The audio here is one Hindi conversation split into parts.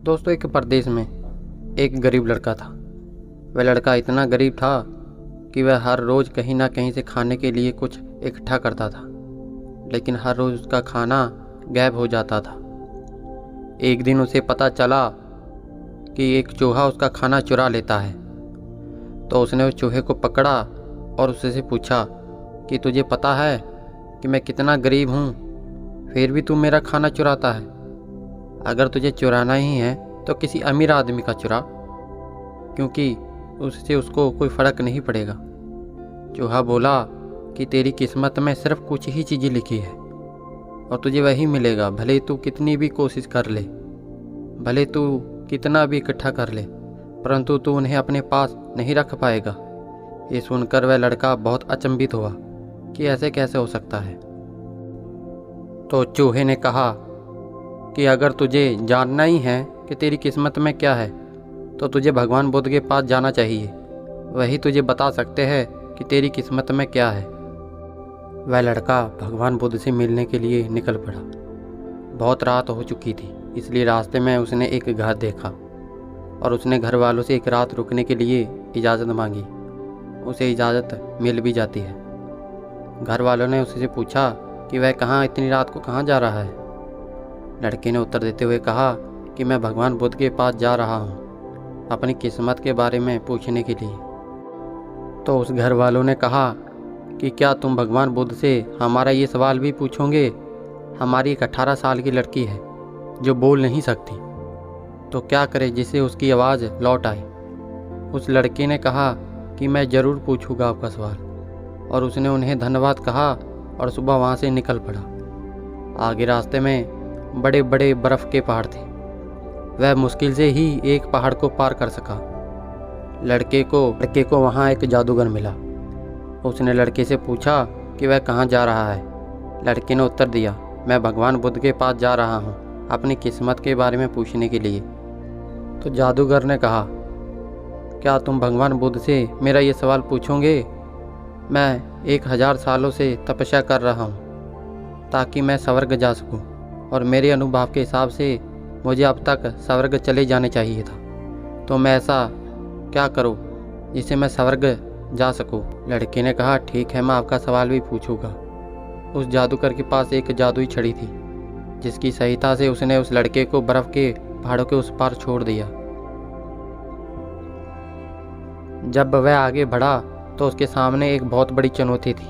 दोस्तों, एक प्रदेश में एक गरीब लड़का था। वह लड़का इतना गरीब था कि वह हर रोज़ कहीं ना कहीं से खाने के लिए कुछ इकट्ठा करता था, लेकिन हर रोज़ उसका खाना गायब हो जाता था। एक दिन उसे पता चला कि एक चूहा उसका खाना चुरा लेता है, तो उसने उस चूहे को पकड़ा और उससे पूछा कि तुझे पता है कि मैं कितना गरीब हूँ, फिर भी तू मेरा खाना चुराता है। अगर तुझे चुराना ही है तो किसी अमीर आदमी का चुरा, क्योंकि उससे उसको कोई फ़र्क नहीं पड़ेगा। चूहा बोला कि तेरी किस्मत में सिर्फ कुछ ही चीज़ें लिखी है और तुझे वही मिलेगा, भले तू कितनी भी कोशिश कर ले, भले तू कितना भी इकट्ठा कर ले, परंतु तू उन्हें अपने पास नहीं रख पाएगा। ये सुनकर वह लड़का बहुत अचंभित हुआ कि ऐसे कैसे हो सकता है। तो चूहे ने कहा कि अगर तुझे जानना ही है कि तेरी किस्मत में क्या है तो तुझे भगवान बुद्ध के पास जाना चाहिए, वही तुझे बता सकते हैं कि तेरी किस्मत में क्या है। वह लड़का भगवान बुद्ध से मिलने के लिए निकल पड़ा। बहुत रात हो चुकी थी, इसलिए रास्ते में उसने एक घर देखा और उसने घर वालों से एक रात रुकने के लिए इजाज़त मांगी। उसे इजाज़त मिल भी जाती है। घर वालों ने उससे पूछा कि वह कहाँ इतनी रात को कहाँ जा रहा है। लड़के ने उत्तर देते हुए कहा कि मैं भगवान बुद्ध के पास जा रहा हूँ अपनी किस्मत के बारे में पूछने के लिए। तो उस घर वालों ने कहा कि क्या तुम भगवान बुद्ध से हमारा ये सवाल भी पूछोगे? हमारी एक 18 साल की लड़की है जो बोल नहीं सकती, तो क्या करे जिससे उसकी आवाज़ लौट आए। उस लड़के ने कहा कि मैं ज़रूर पूछूंगा आपका सवाल, और उसने उन्हें धन्यवाद कहा और सुबह वहाँ से निकल पड़ा। आगे रास्ते में बड़े बड़े बर्फ़ के पहाड़ थे। वह मुश्किल से ही एक पहाड़ को पार कर सका। लड़के को वहाँ एक जादूगर मिला। उसने लड़के से पूछा कि वह कहाँ जा रहा है। लड़के ने उत्तर दिया, मैं भगवान बुद्ध के पास जा रहा हूँ अपनी किस्मत के बारे में पूछने के लिए। तो जादूगर ने कहा, क्या तुम भगवान बुद्ध से मेरा ये सवाल पूछोगे? मैं 1000 सालों से तपस्या कर रहा हूँ ताकि मैं स्वर्ग जा सकूँ, और मेरे अनुभव के हिसाब से मुझे अब तक स्वर्ग चले जाने चाहिए था, तो मैं ऐसा क्या करूं जिससे मैं स्वर्ग जा सकूं? लड़के ने कहा, ठीक है, मैं आपका सवाल भी पूछूंगा। उस जादूगर के पास एक जादुई छड़ी थी, जिसकी सहायता से उसने उस लड़के को बर्फ़ के पहाड़ों के उस पार छोड़ दिया। जब वह आगे बढ़ा तो उसके सामने एक बहुत बड़ी चुनौती थी।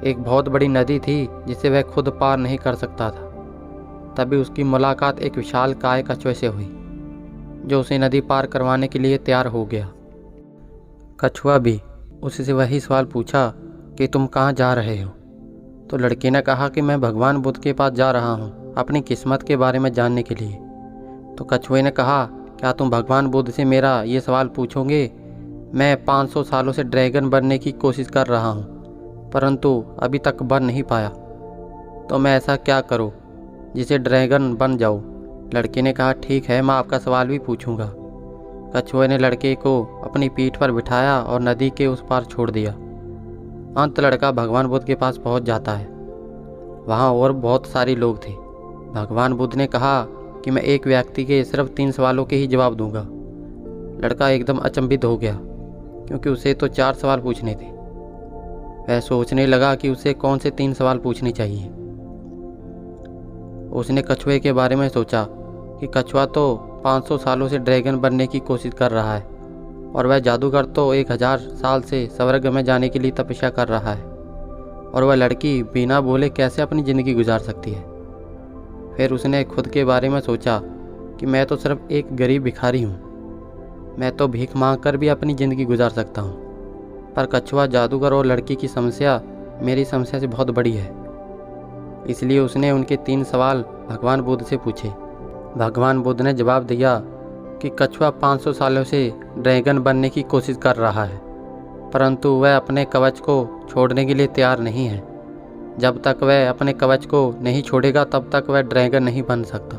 एक बहुत बड़ी नदी थी जिसे वह खुद पार नहीं कर सकता था। तभी उसकी मुलाकात एक विशाल काय कछुए से हुई, जो उसे नदी पार करवाने के लिए तैयार हो गया। कछुआ भी उससे वही सवाल पूछा कि तुम कहाँ जा रहे हो? तो लड़के ने कहा कि मैं भगवान बुद्ध के पास जा रहा हूँ अपनी किस्मत के बारे में जानने के लिए। तो कछुए ने कहा, क्या तुम भगवान बुद्ध से मेरा ये सवाल पूछोगे? मैं 500 सालों से ड्रैगन बनने की कोशिश कर रहा हूँ, परंतु अभी तक बन नहीं पाया, तो मैं ऐसा क्या करूँ जिसे ड्रैगन बन जाऊँ? लड़के ने कहा, ठीक है, मैं आपका सवाल भी पूछूंगा। कछुए ने लड़के को अपनी पीठ पर बिठाया और नदी के उस पार छोड़ दिया। अंत लड़का भगवान बुद्ध के पास पहुंच जाता है। वहां और बहुत सारे लोग थे। भगवान बुद्ध ने कहा कि मैं एक व्यक्ति के सिर्फ 3 सवालों के ही जवाब दूंगा। लड़का एकदम अचंभित हो गया, क्योंकि उसे तो 4 सवाल पूछने थे। वह सोचने लगा कि उसे कौन से 3 सवाल पूछने चाहिए। उसने कछुए के बारे में सोचा कि कछुआ तो 500 सालों से ड्रैगन बनने की कोशिश कर रहा है, और वह जादूगर तो 1000 साल से स्वर्ग में जाने के लिए तपस्या कर रहा है, और वह लड़की बिना बोले कैसे अपनी ज़िंदगी गुजार सकती है। फिर उसने खुद के बारे में सोचा कि मैं तो सिर्फ एक गरीब भिखारी हूँ, मैं तो भीख मांग कर भी अपनी ज़िंदगी गुजार सकता हूँ, पर कछुआ, जादूगर और लड़की की समस्या मेरी समस्या से बहुत बड़ी है। इसलिए उसने उनके 3 सवाल भगवान बुद्ध से पूछे। भगवान बुद्ध ने जवाब दिया कि कछुआ 500 सालों से ड्रैगन बनने की कोशिश कर रहा है, परंतु वह अपने कवच को छोड़ने के लिए तैयार नहीं है। जब तक वह अपने कवच को नहीं छोड़ेगा तब तक वह ड्रैगन नहीं बन सकता,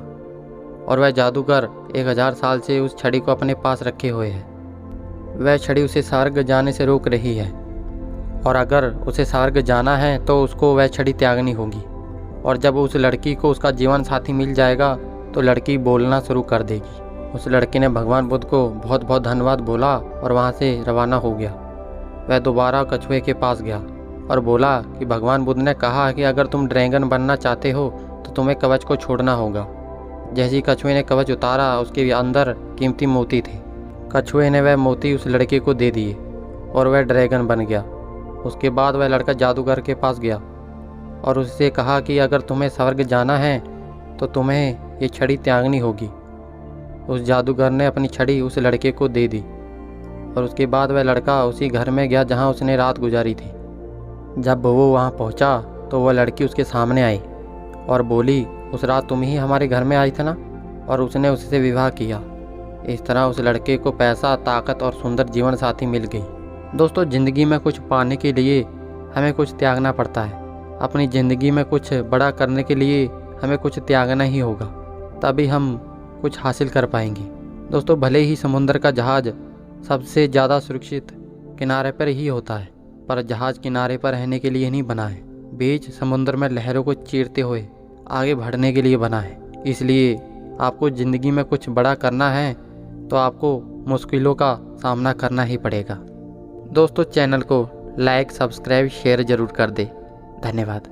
और वह जादूगर 1000 साल से उस छड़ी को अपने पास रखे हुए है। वह छड़ी उसे स्वर्ग जाने से रोक रही है, और अगर उसे स्वर्ग जाना है तो उसको वह छड़ी त्यागनी होगी, और जब उस लड़की को उसका जीवन साथी मिल जाएगा तो लड़की बोलना शुरू कर देगी। उस लड़के ने भगवान बुद्ध को बहुत बहुत धन्यवाद बोला और वहाँ से रवाना हो गया। वह दोबारा कछुए के पास गया और बोला कि भगवान बुद्ध ने कहा कि अगर तुम ड्रैगन बनना चाहते हो तो तुम्हें कवच को छोड़ना होगा। जैसे ही कछुए ने कवच उतारा, उसके अंदर कीमती मोती थे। कछुए ने वह मोती उस लड़के को दे दिए और वह ड्रैगन बन गया। उसके बाद वह लड़का जादूगर के पास गया और उससे कहा कि अगर तुम्हें स्वर्ग जाना है तो तुम्हें ये छड़ी त्यागनी होगी। उस जादूगर ने अपनी छड़ी उस लड़के को दे दी और उसके बाद वह लड़का उसी घर में गया जहाँ उसने रात गुजारी थी। जब वो वहाँ पहुँचा तो वह लड़की उसके सामने आई और बोली, उस रात तुम ही हमारे घर में आई थे ना? और उसने उससे विवाह किया। इस तरह उस लड़के को पैसा, ताकत और सुंदर जीवन साथी मिल गई। दोस्तों, ज़िंदगी में कुछ पाने के लिए हमें कुछ त्यागना पड़ता है। अपनी ज़िंदगी में कुछ बड़ा करने के लिए हमें कुछ त्यागना ही होगा, तभी हम कुछ हासिल कर पाएंगे। दोस्तों, भले ही समुद्र का जहाज़ सबसे ज़्यादा सुरक्षित किनारे पर ही होता है, पर जहाज़ किनारे पर रहने के लिए नहीं बना है, बीच समुद्र में लहरों को चीरते हुए आगे बढ़ने के लिए बना है। इसलिए आपको ज़िंदगी में कुछ बड़ा करना है तो आपको मुश्किलों का सामना करना ही पड़ेगा। दोस्तों, चैनल को लाइक, सब्सक्राइब, शेयर ज़रूर कर दें। धन्यवाद।